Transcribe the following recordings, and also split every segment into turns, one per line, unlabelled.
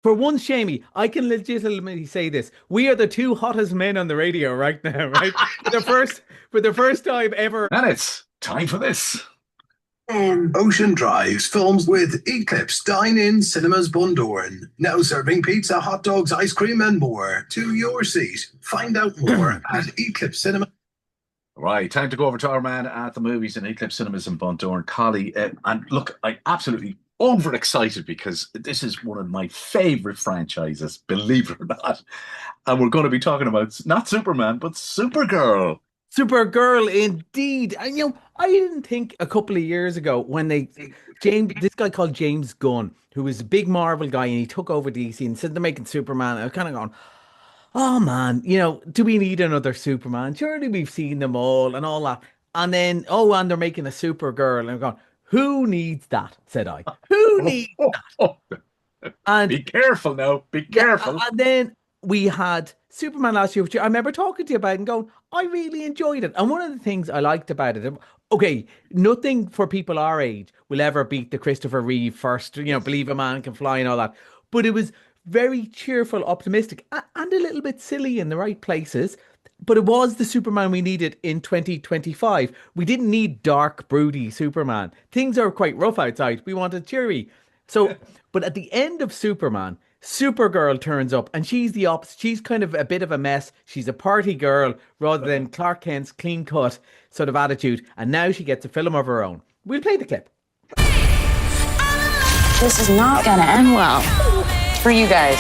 For once, Shamey, I can legitimately say this. We are the two hottest men on the radio right now, right? For the first time ever.
And it's time for this.
Ocean Drives films with Eclipse Dine-In Cinemas Bundoran. Now serving pizza, hot dogs, ice cream, and more. To your seat. Find out more at Eclipse Cinema.
Right, time to go over to our man at the movies in Eclipse Cinemas in Bundoran, Collie. And look, I'm absolutely overexcited because this is one of my favorite franchises, believe it or not. And we're going to be talking about not Superman, but Supergirl.
Supergirl, indeed. And I didn't think a couple of years ago when this guy called James Gunn, who was a big Marvel guy, and he took over DC and said they're making Superman. I was kind of going, oh man, do we need another Superman? Surely we've seen them all and all that. And then, oh, and they're making a Supergirl. And I'm going, who needs that? Said I. Who needs that? And
Be careful now. Be careful.
and then we had Superman last year, which I remember talking to you about and going, I really enjoyed it. And one of the things I liked about it, okay, nothing for people our age will ever beat the Christopher Reeve first, believe a man can fly and all that. But it was very cheerful, optimistic, and a little bit silly in the right places. But it was the Superman we needed in 2025. We didn't need dark, broody Superman. Things are quite rough outside. We wanted cheery. So, but at the end of Superman, Supergirl turns up and she's the opposite. She's kind of a bit of a mess. She's a party girl rather than Clark Kent's clean cut sort of attitude. And now she gets a film of her own. We'll play the clip.
This is not gonna end well for you guys.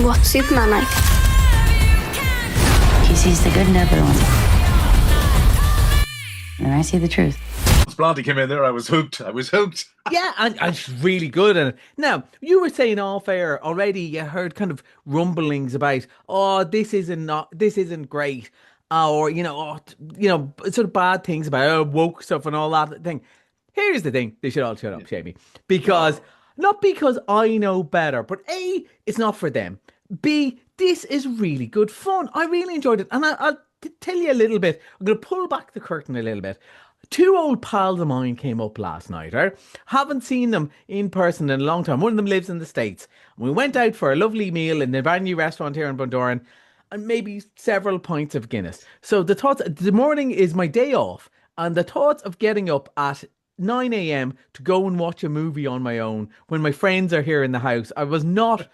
What's Superman like?
He sees the good in everyone. And I see the truth.
As Blondie came in there, I was hooked. I was hooked.
Yeah, and she's really good at it. Now, you were saying off air already, you heard kind of rumblings about, oh, this isn't great. Or, sort of bad things about woke stuff and all that thing. Here's the thing, they should all shut up, Jamie. Not because I know better, but A, it's not for them. B, this is really good fun. I really enjoyed it. And I'll tell you a little bit. I'm going to pull back the curtain a little bit. Two old pals of mine came up last night, right? Haven't seen them in person in a long time. One of them lives in the States. We went out for a lovely meal in a brand new restaurant here in Bundoran and maybe several pints of Guinness. So the morning is my day off, and the thoughts of getting up at 9 a.m. to go and watch a movie on my own when my friends are here in the house, I was not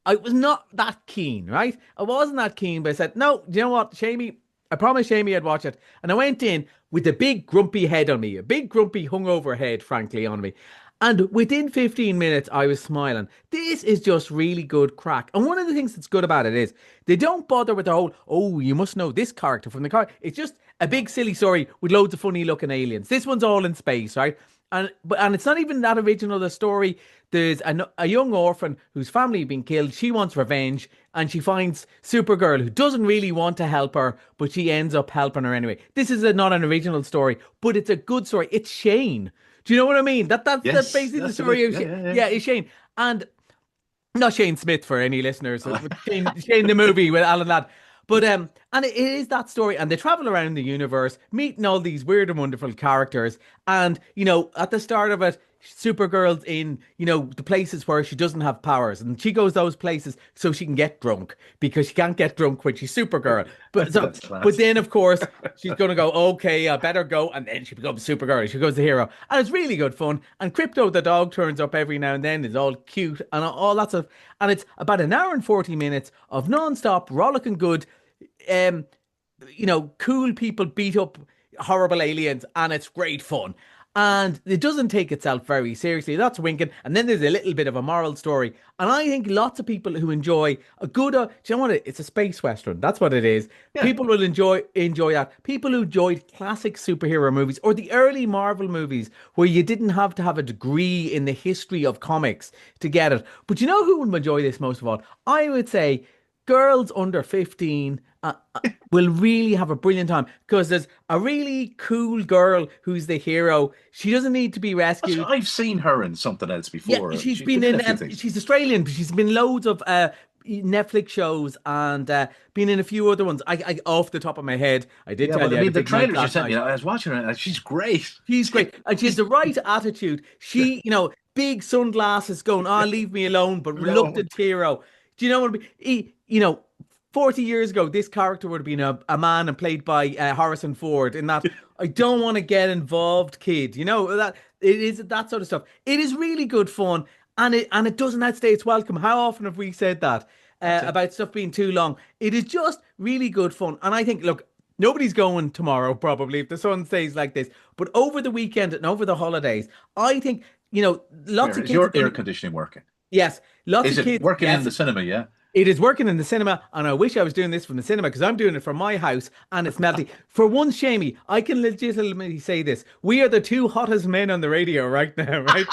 that keen, right? I wasn't that keen, but I said, no, do you know what, Shamey? I promised Shamey I'd watch it. And I went in with a big grumpy head on me, a big grumpy hungover head, frankly, on me. And within 15 minutes, I was smiling. This is just really good crack. And one of the things that's good about it is they don't bother with the whole, oh, you must know this character from the car. It's just a big silly story with loads of funny looking aliens. This one's all in space, right? And it's not even that original, the story. There's a young orphan whose family has been killed. She wants revenge, and she finds Supergirl, who doesn't really want to help her, but she ends up helping her anyway. This is not an original story, but it's a good story. It's Shane. Do you know what I mean? That's basically the story of Shane. Yeah, it's Shane. And not Shane Smith for any listeners. Shane the movie with Alan Ladd. But and it is that story, and they travel around the universe, meeting all these weird and wonderful characters. And at the start of it, Supergirl's in the places where she doesn't have powers, and she goes those places so she can get drunk because she can't get drunk when she's Supergirl. But then of course she's gonna go, okay, I better go, and then she becomes Supergirl. She goes the hero, and it's really good fun. And Crypto the dog turns up every now and then, is all cute and all that stuff. And it's about an hour and 40 minutes of non-stop rollicking good. Cool people beat up horrible aliens, and it's great fun. And it doesn't take itself very seriously. That's winking. And then there's a little bit of a moral story. And I think lots of people who enjoy a good, do you know what? It's a space western. That's what it is. Yeah. People will enjoy that. People who enjoyed classic superhero movies or the early Marvel movies where you didn't have to have a degree in the history of comics to get it. But you know who would enjoy this most of all? I would say girls under 15 will really have a brilliant time because there's a really cool girl who's the hero. She doesn't need to be rescued.
I've seen her in something else before.
Yeah, she's been in. She's Australian, but she's been loads of Netflix shows and been in a few other ones. I off the top of my head, I did tell you.
I mean, the trailers you sent me, I was watching her. She's great.
She's great, and she has the right attitude. She, big sunglasses going, oh, leave me alone, but
No.
reluctant hero. Do you know what I mean? 40 years ago, this character would have been a man and played by Harrison Ford in that I don't want to get involved kid. That it is that sort of stuff. It is really good fun and it doesn't outstay its welcome. How often have we said that about stuff being too long? It is just really good fun. And I think, look, nobody's going tomorrow probably if the sun stays like this. But over the weekend and over the holidays, I think, lots of
Is
kids
your
are gonna,
air conditioning working?
yes, lots
Is
of
it
kids.
working
Yes,
in the cinema? Yeah.
it is working in the cinema, and I wish I was doing this from the cinema because I'm doing it from my house and it's melty. For once, Shamey, I can legitimately say this: we are the two hottest men on the radio right now, right?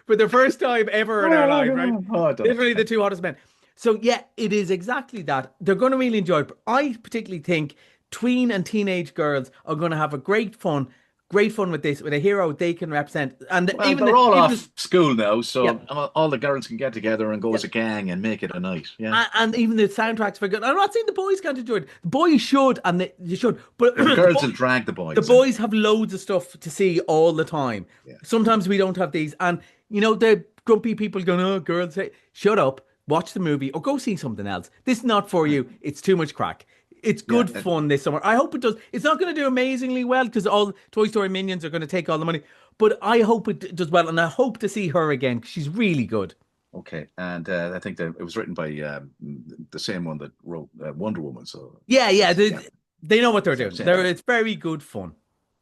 For the first time ever in our life, right?
Oh, I don't
Literally
know.
the two hottest men. So yeah, it is exactly that. They're going to really enjoy it. But I particularly think tween and teenage girls are going to have a great fun with this, with a hero they can represent, and
Well, they're all
even
off school now,
yeah.
so all the girls can get together and go as a gang and make it a night. Yeah.
And even the soundtracks are good. I'm not saying the boys can't enjoy it. The boys should, and they should. But
Well, the
the,
girls
boys,
will drag the
the
boys in.
boys have loads of stuff to see all the time.
Yeah.
Sometimes we don't have these. And, the grumpy people going, oh, girls, say, shut up, watch the movie, or go see something else. This is not for you. It's too much crack. It's good fun this summer. I hope it does. It's not going to do amazingly well because all Toy Story minions are going to take all the money. But I hope it does well. And I hope to see her again because she's really good.
Okay, and I think that it was written by the same one that wrote Wonder Woman. So
Yeah. They know what they're doing.
Same.
It's very good fun.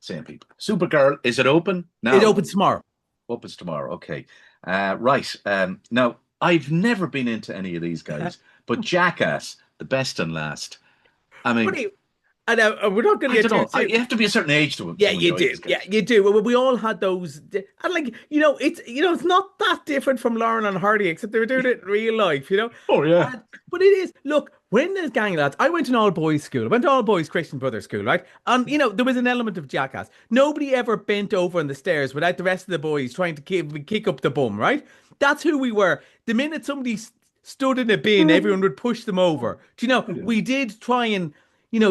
same people. Supergirl, is it open now?
It opens tomorrow.
Opens tomorrow. Okay, right. Now I've never been into any of these guys, but Jackass, the best and last. I mean,
And we're not going to
I
get
don't know.
too.
You have to be a certain age to.
Yeah,
to
you
enjoy
do.
these guys.
Yeah, you do. Well, we all had those, and it's not that different from Lauren and Hardy, except they were doing it in real life.
Oh yeah.
But it is. Look, when there's gang lads, I went to an all boys school. I went to all boys Christian Brothers school, right? And there was an element of Jackass. Nobody ever bent over on the stairs without the rest of the boys trying to kick up the bum, right? That's who we were. The minute somebody stood in a bin, everyone would push them over. Do you know? We did try and.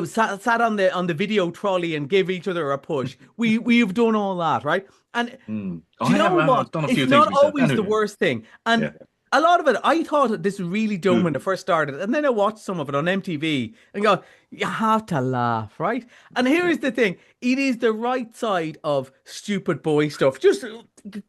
Sat on the video trolley and give each other a push. We've done all that, right? And do you know what?
I've done a few
It's
things
not
myself.
always the
Anyway.
worst thing. And a lot of it, I thought this was really dumb when it first started. And then I watched some of it on MTV and go, you have to laugh, right? And here's the thing. It is the right side of stupid boy stuff. Just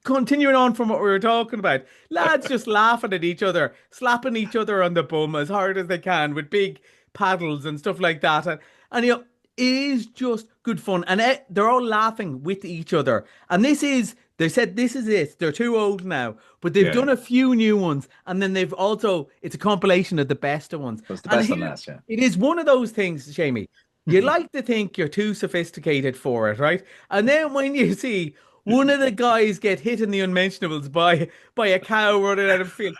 continuing on from what we were talking about. Lads just laughing at each other, slapping each other on the bum as hard as they can with big paddles and stuff like that. And it is just good fun. And they're all laughing with each other. And they said this is it. They're too old now, but they've done a few new ones. And then it's a compilation of the best of ones.
So it's the best and last, yeah.
It is one of those things, Shamey. You like to think you're too sophisticated for it, right? And then when you see one of the guys get hit in the unmentionables by a cow running out of the field,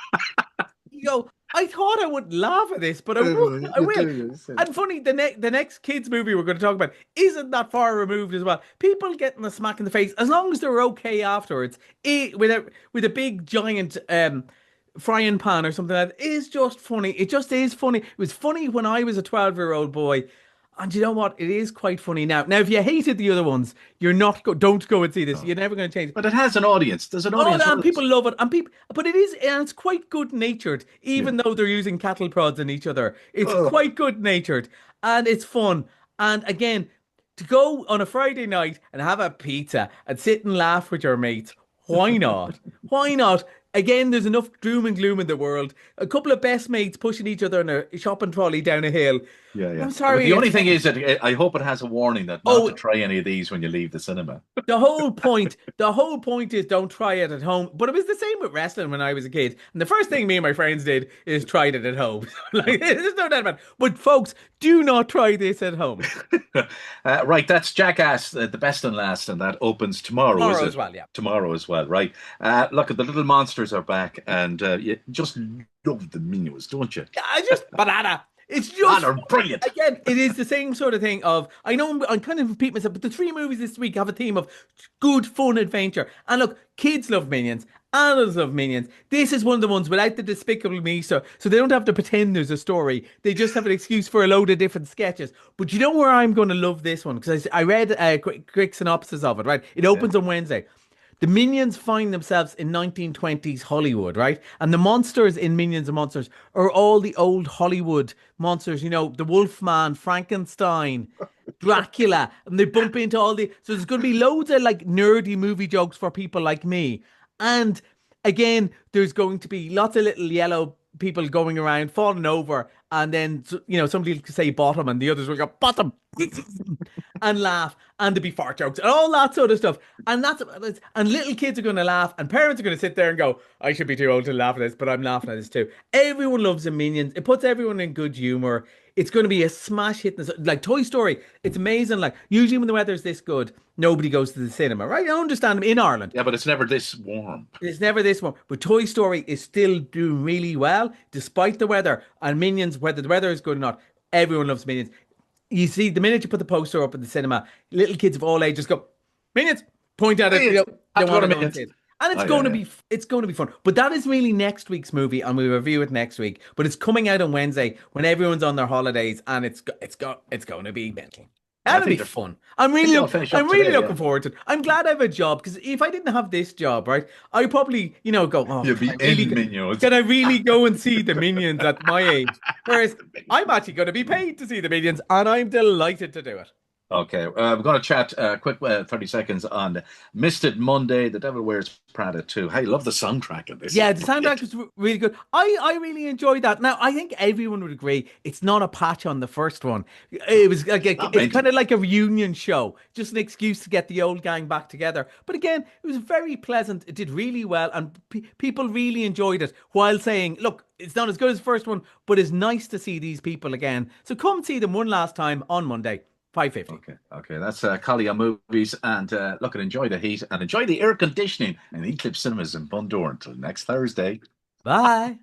you go, I thought I wouldn't laugh at this, but I will. And funny, the next kids movie we're going to talk about isn't that far removed as well. People getting a smack in the face, as long as they're okay afterwards, with a big giant frying pan or something like that, is just funny. It just is funny. It was funny when I was a 12-year-old boy. And you know what? It is quite funny now. Now, if you hated the other ones, don't go and see this. You're never going to change it.
But it has an audience. There's an audience.
And people love it. But it's quite good natured, even though they're using cattle prods on each other. It's quite good natured and it's fun. And again, to go on a Friday night and have a pizza and sit and laugh with your mates, why not? Why not? Again, there's enough doom and gloom in the world. A couple of best mates pushing each other in a shopping trolley down a hill.
Yeah.
I'm sorry.
But the only thing is that I hope it has a warning that not to try any of these when you leave the cinema.
The whole point is don't try it at home. But it was the same with wrestling when I was a kid. And the first thing me and my friends did is tried it at home. There's no doubt about it. But folks, do not try this at home.
Right, that's Jackass, the best and last, and that opens tomorrow.
Tomorrow as well, yeah.
Tomorrow as well, right? Look, the little monsters are back, and you just love the minions, don't you?
Banana. It's just
they're brilliant.
Again, it is the same sort of thing of, I know I'm kind of repeating myself, but the three movies this week have a theme of good, fun adventure. And look, kids love Minions, adults love Minions. This is one of the ones without the Despicable Me, so they don't have to pretend there's a story. They just have an excuse for a load of different sketches. But you know where I'm going to love this one? Because I read a quick synopsis of it, right? It opens on Wednesday. The Minions find themselves in 1920s Hollywood, right? And the monsters in Minions and Monsters are all the old Hollywood monsters, the Wolfman, Frankenstein, Dracula, and they bump into all the. So there's going to be loads of like nerdy movie jokes for people like me. And again, there's going to be lots of little yellow people going around falling over, and then somebody will say bottom, and the others will go bottom and laugh, and there'll be fart jokes and all that sort of stuff. And and little kids are going to laugh, and parents are going to sit there and go, I should be too old to laugh at this, but I'm laughing at this too. Everyone loves the Minions. It puts everyone in good humor. It's going to be a smash hit. Like Toy Story, it's amazing. Like usually when the weather's this good, nobody goes to the cinema, right? I understand them in Ireland.
Yeah, but it's never this warm.
It's never this warm. But Toy Story is still doing really well despite the weather. And Minions, whether the weather is good or not, everyone loves Minions. You see, the minute you put the poster up in the cinema, little kids of all ages go, Minions, point at it. They want to go and see it. And it's going to be fun. But that is really next week's movie, and we'll review it next week. But it's coming out on Wednesday when everyone's on their holidays, and it's going to be mental. That'll be fun. I'm really looking forward to it. I'm glad I have a job, because if I didn't have this job, right, I'd probably, go, oh,
you'd be in Minions.
Can I really go and see the Minions at my age? Whereas I'm actually going to be paid to see the Minions, and I'm delighted to do it.
Okay, we're going to chat quick 30 seconds on Misted Monday, The Devil Wears Prada 2. Hey, love the soundtrack of this.
Yeah, the soundtrack was really good. I really enjoyed that. Now, I think everyone would agree it's not a patch on the first one. It was like it's kind of like a reunion show, just an excuse to get the old gang back together. But again, it was very pleasant. It did really well, and people really enjoyed it, while saying, look, it's not as good as the first one, but it's nice to see these people again. So come see them one last time on Monday. 5:50.
Okay. That's Collie on movies, and look, and enjoy the heat and enjoy the air conditioning in Eclipse Cinemas in Bundoran until next Thursday.
Bye.